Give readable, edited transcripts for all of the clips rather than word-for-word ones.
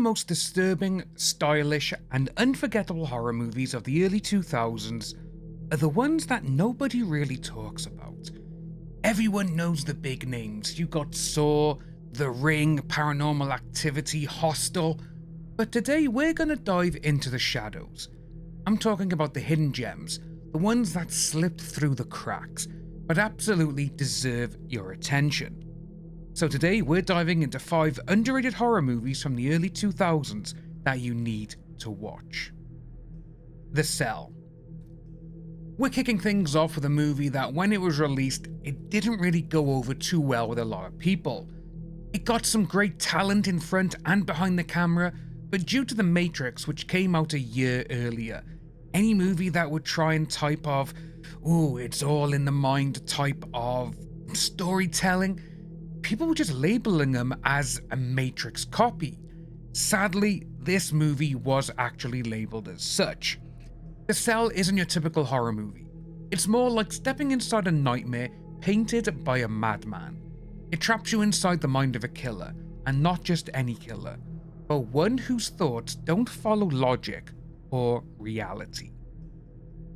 most disturbing, stylish, and unforgettable horror movies of the early 2000s are the ones that nobody really talks about. Everyone knows the big names. You got Saw, The Ring, Paranormal Activity, Hostel. But today we're going to dive into the shadows. I'm talking about the hidden gems, the ones that slipped through the cracks, but absolutely deserve your attention. So today we're diving into 5 underrated horror movies from the early 2000s that you need to watch. The Cell. We're kicking things off with a movie that when it was released, it didn't really go over too well with a lot of people. It got some great talent in front and behind the camera, but due to The Matrix, which came out a year earlier, any movie that would try and type of, it's all in the mind type of storytelling, people were just labeling them as a Matrix copy. Sadly, this movie was actually labeled as such. The Cell isn't your typical horror movie. It's more like stepping inside a nightmare painted by a madman. It traps you inside the mind of a killer, and not just any killer, but one whose thoughts don't follow logic or reality.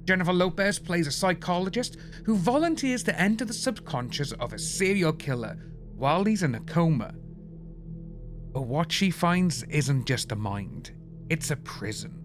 Jennifer Lopez plays a psychologist who volunteers to enter the subconscious of a serial killer while he's in a coma. But what she finds isn't just a mind, it's a prison.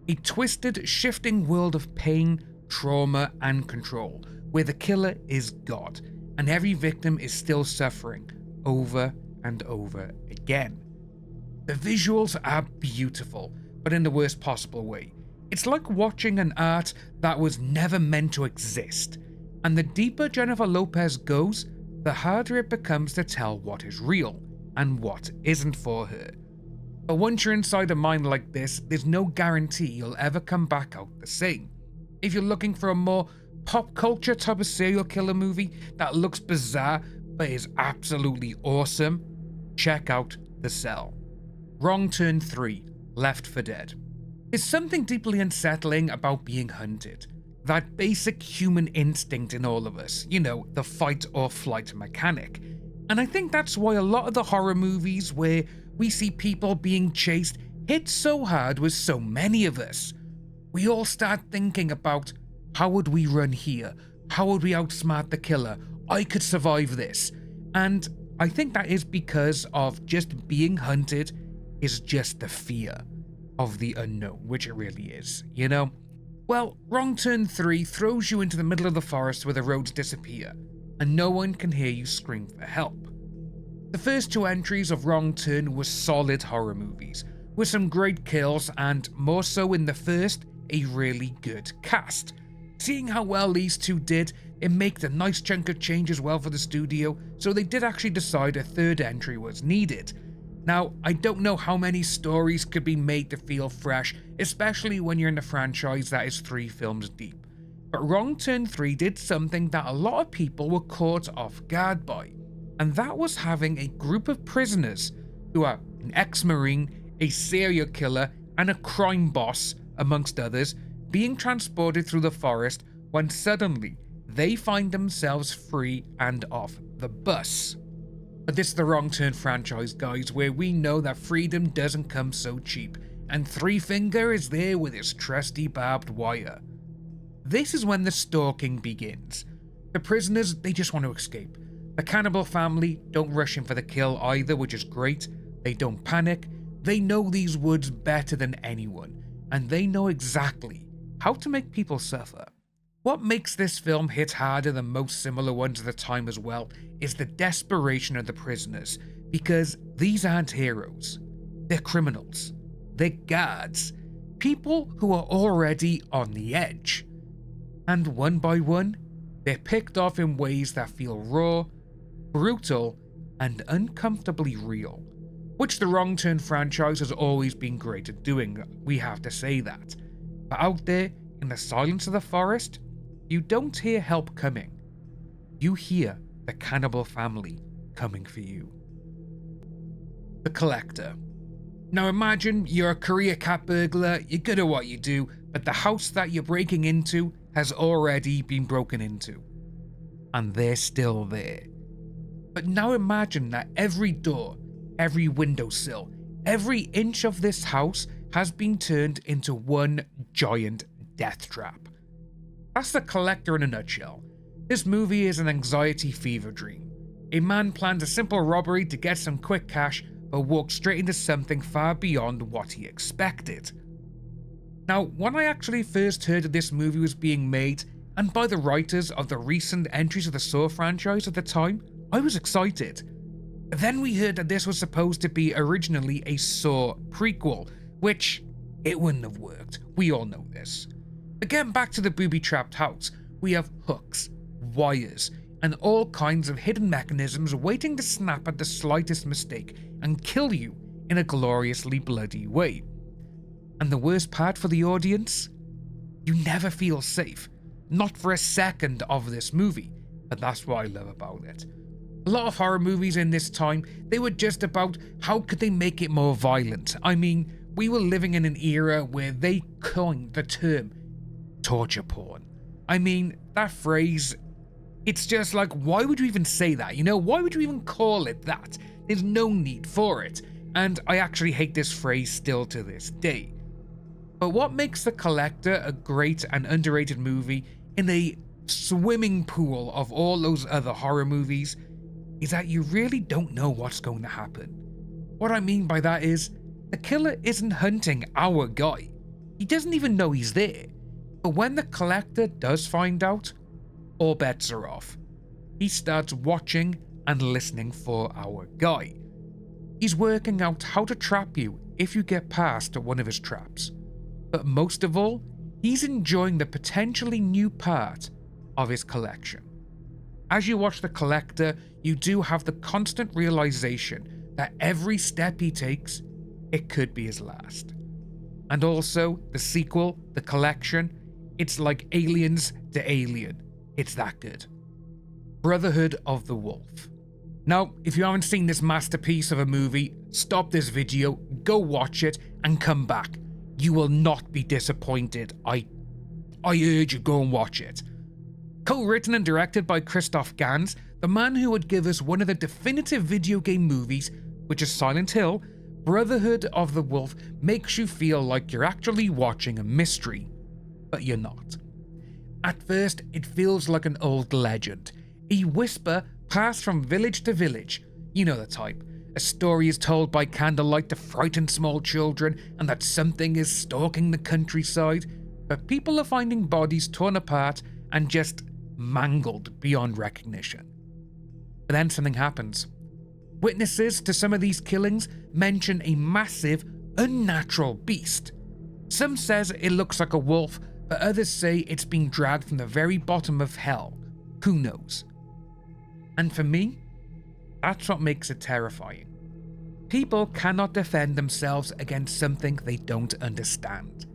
A twisted, shifting world of pain, trauma, and control, where the killer is God, and every victim is still suffering over and over again. The visuals are beautiful, but in the worst possible way. It's like watching an art that was never meant to exist, and the deeper Jennifer Lopez goes, the harder it becomes to tell what is real and what isn't for her. But once you're inside a mind like this, there's no guarantee you'll ever come back out the same. If you're looking for a more pop culture type of serial killer movie that looks bizarre but is absolutely awesome, check out The Cell. Wrong Turn 3, Left for Dead. There's something deeply unsettling about being hunted. That basic human instinct in all of us, the fight or flight mechanic. And I think that's why a lot of the horror movies where we see people being chased hit so hard with so many of us. We all start thinking about, how would we run here? How would we outsmart the killer? I could survive this. And I think that is because of just being hunted is just the fear of the unknown, which it really is, Well, Wrong Turn 3 throws you into the middle of the forest where the roads disappear, and no one can hear you scream for help. The first 2 entries of Wrong Turn were solid horror movies, with some great kills and, more so in the first, a really good cast. Seeing how well these 2 did, it made a nice chunk of change as well for the studio, so they did actually decide a 3rd entry was needed. Now, I don't know how many stories could be made to feel fresh, especially when you're in a franchise that is 3 films deep. But Wrong Turn 3 did something that a lot of people were caught off guard by, and that was having a group of prisoners who are an ex-marine, a serial killer, and a crime boss, amongst others, being transported through the forest when suddenly they find themselves free and off the bus. But this is the Wrong Turn franchise, guys, where we know that freedom doesn't come so cheap, and Three Finger is there with his trusty barbed wire. This is when the stalking begins. The prisoners, they just want to escape. The cannibal family don't rush in for the kill either, which is great. They don't panic. They know these woods better than anyone, and they know exactly how to make people suffer. What makes this film hit harder than most similar ones at the time as well is the desperation of the prisoners, because these aren't heroes. They're criminals. They're guards. People who are already on the edge. And one by one, they're picked off in ways that feel raw, brutal, and uncomfortably real. Which the Wrong Turn franchise has always been great at doing, we have to say that. But out there, in the silence of the forest, you don't hear help coming. You hear the cannibal family coming for you. The Collector. Now imagine you're a career cat burglar, you're good at what you do, but the house that you're breaking into has already been broken into. And they're still there. But now imagine that every door, every windowsill, Every inch of this house has been turned into one giant death trap. That's The Collector in a nutshell. This movie is an anxiety fever dream. A man plans a simple robbery to get some quick cash, but walks straight into something far beyond what he expected. Now, when I actually first heard that this movie was being made, and by the writers of the recent entries of the Saw franchise at the time, I was excited. Then we heard that this was supposed to be originally a Saw prequel, which it wouldn't have worked. We all know this. But getting back to the booby-trapped house, we have hooks, wires, and all kinds of hidden mechanisms waiting to snap at the slightest mistake and kill you in a gloriously bloody way. And the worst part for the audience? You never feel safe. Not for a second of this movie, but that's what I love about it. A lot of horror movies in this time, they were just about how could they make it more violent. I mean, we were living in an era where they coined the term torture porn. I mean, that phrase, it's just like, why would you even say that? You know, why would you even call it that? There's no need for it. And I actually hate this phrase still to this day. But what makes The Collector a great and underrated movie in a swimming pool of all those other horror movies is that you really don't know what's going to happen. What I mean by that is, the killer isn't hunting our guy. He doesn't even know he's there. But when the Collector does find out, all bets are off. He starts watching and listening for our guy. He's working out how to trap you if you get past one of his traps. But most of all, he's enjoying the potentially new part of his collection. As you watch The Collector, you do have the constant realization that every step he takes, it could be his last. And also, the sequel, The Collection, it's like Aliens to Alien. It's that good. Brotherhood of the Wolf. Now, if you haven't seen this masterpiece of a movie, stop this video, go watch it, and come back. You will not be disappointed. I urge you, go and watch it. Co-written and directed by Christoph Gans, the man who would give us one of the definitive video game movies, which is Silent Hill, Brotherhood of the Wolf makes you feel like you're actually watching a mystery, but you're not. At first, it feels like an old legend, a whisper passed from village to village. You know the type. A story is told by candlelight to frighten small children, and that something is stalking the countryside, but people are finding bodies torn apart and just mangled beyond recognition. But then something happens. Witnesses to some of these killings mention a massive, unnatural beast. Some says it looks like a wolf, but others say it's being dragged from the very bottom of hell. Who knows? And for me, that's what makes it terrifying. People cannot defend themselves against something they don't understand.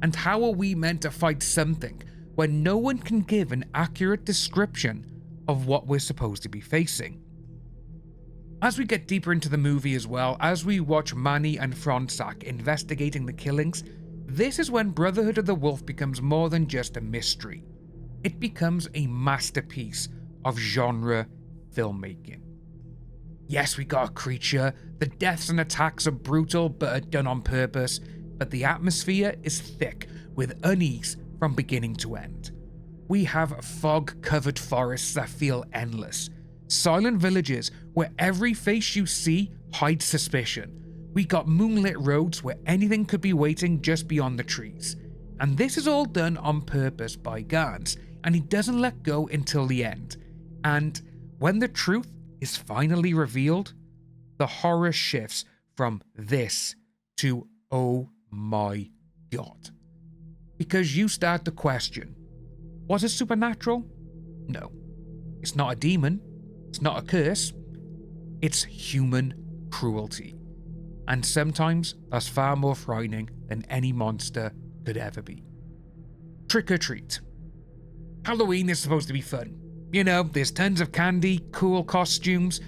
And how are we meant to fight something when no one can give an accurate description of what we're supposed to be facing? As we get deeper into the movie as well, as we watch Manny and Fronsack investigating the killings, this is when Brotherhood of the Wolf becomes more than just a mystery. It becomes a masterpiece of genre filmmaking. Yes, we got a creature, the deaths and attacks are brutal but are done on purpose, but the atmosphere is thick with unease from beginning to end. We have fog-covered forests that feel endless, silent villages where every face you see hides suspicion. We got moonlit roads where anything could be waiting just beyond the trees. And this is all done on purpose by Gans, and he doesn't let go until the end. And when the truth is finally revealed, the horror shifts from this to oh my god. Because you start to question, was it supernatural? No. It's not a demon. It's not a curse. It's human cruelty. And sometimes that's far more frightening than any monster could ever be. Trick or treat. Halloween is supposed to be fun. You know, there's tons of candy, cool costumes,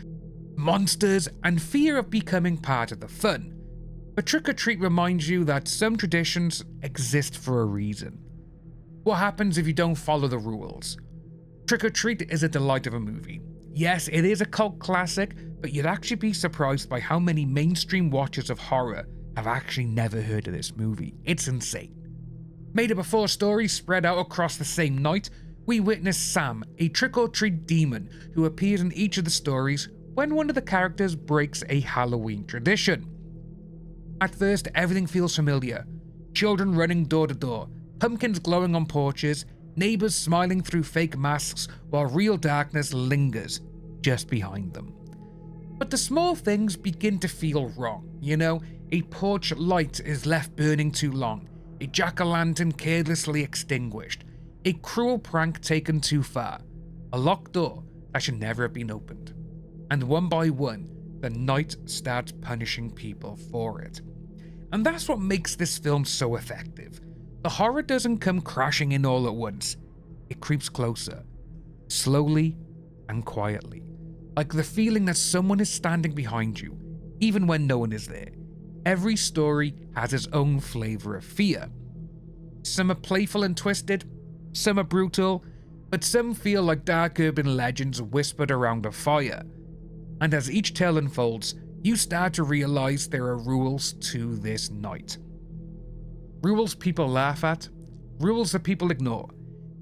monsters, and fear of becoming part of the fun. But trick or treat reminds you that some traditions exist for a reason. What happens if you don't follow the rules? Trick or Treat is a delight of a movie. Yes, it is a cult classic, but you'd actually be surprised by how many mainstream watchers of horror have actually never heard of this movie. It's insane. Made up of 4 stories spread out across the same night, we witness Sam, a trick-or-treat demon who appears in each of the stories when one of the characters breaks a Halloween tradition. At first, everything feels familiar. Children running door to door, pumpkins glowing on porches, neighbors smiling through fake masks while real darkness lingers just behind them. But the small things begin to feel wrong. A porch light is left burning too long, a jack-o'-lantern carelessly extinguished, a cruel prank taken too far, a locked door that should never have been opened. And one by one, the night starts punishing people for it. And that's what makes this film so effective. The horror doesn't come crashing in all at once. It creeps closer, slowly and quietly, like the feeling that someone is standing behind you, even when no one is there. Every story has its own flavor of fear. Some are playful and twisted, some are brutal, but some feel like dark urban legends whispered around a fire. And as each tale unfolds, you start to realize there are rules to this night. Rules people laugh at, rules that people ignore,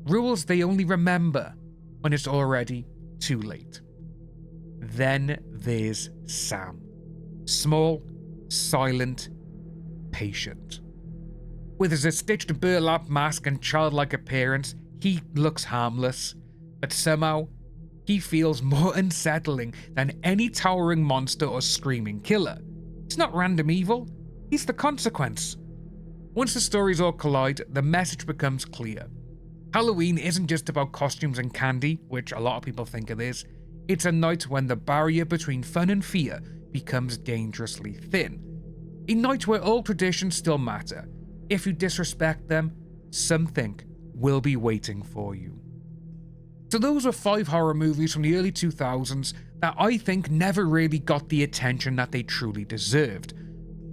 rules they only remember when it's already too late. Then there's Sam. Small, silent, patient. With his stitched burlap mask and childlike appearance, he looks harmless, but somehow, he feels more unsettling than any towering monster or screaming killer. He's not random evil, he's the consequence. Once the stories all collide, the message becomes clear. Halloween isn't just about costumes and candy, which a lot of people think it is. It's a night when the barrier between fun and fear becomes dangerously thin. A night where all traditions still matter. If you disrespect them, something will be waiting for you. So those were 5 horror movies from the early 2000s that I think never really got the attention that they truly deserved.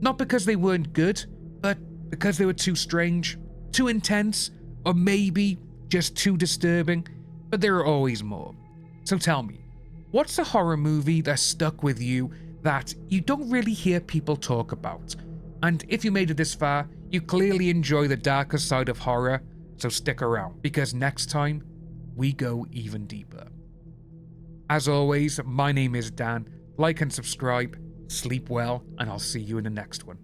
Not because they weren't good, but because they were too strange, too intense, or maybe just too disturbing, but there are always more. So tell me, what's a horror movie that stuck with you that you don't really hear people talk about? And if you made it this far, you clearly enjoy the darker side of horror, so stick around, because next time, we go even deeper. As always, my name is Dan. Like and subscribe, sleep well, and I'll see you in the next one.